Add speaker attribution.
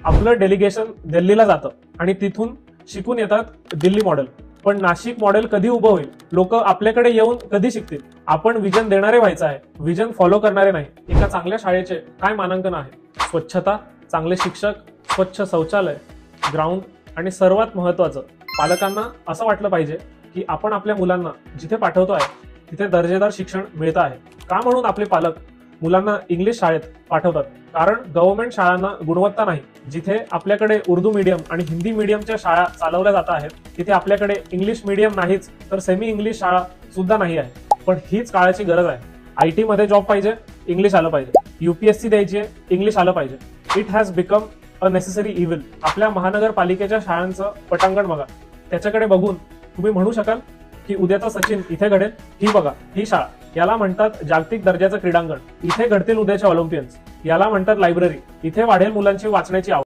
Speaker 1: आपलं डेलिगेशन दिल्लीला जातं आणि तिथून शिकून येतात दिल्ली मॉडेल. पण नाशिक मॉडेल कधी उभं होईल? लोक आपल्याकडे येऊन कधी शिकतील? आपण विजन देणारे व्हायचं आहे, विजन फॉलो करणारे नाही. एका चांगल्या शाळेचे काय मानांकन आहे? स्वच्छता, चांगले शिक्षक, स्वच्छ शौचालय, ग्राउंड आणि सर्वात महत्वाचं, पालकांना असं वाटलं पाहिजे की आपण आपल्या मुलांना जिथे पाठवतो आहे तिथे दर्जेदार शिक्षण मिळतं आहे. का म्हणून आपले पालक मुलांना इंग्लिश शाळेत पाठवतात? कारण गव्हर्नमेंट शाळांना गुणवत्ता नाही. जिथे आपल्याकडे उर्दू मीडियम आणि हिंदी मीडियमच्या शाळा चालवल्या जात आहेत तिथे आपल्याकडे इंग्लिश मीडियम नाहीच तर सेमी इंग्लिश शाळा सुद्धा नाही आहे. पण हीच काळाची गरज आहे. IT मध्ये जॉब पाहिजे, इंग्लिश आलं पाहिजे. UPSC द्यायची आहे, इंग्लिश आलं पाहिजे. It has become a necessary evil. आपल्या महानगरपालिकेच्या शाळांचं पटांगण बघा. त्याच्याकडे बघून तुम्ही म्हणू शकाल की उद्याचा सचिन इथे घडेल. ही बघा, ही शाळा, याला म्हणतात जागतिक दर्जाचं क्रीडांगण. इथे घडतील उद्याचे ऑलिम्पियन्स. याला म्हणतात लायब्ररी. इथे वाढेल मुलांची वाचण्याची आवड.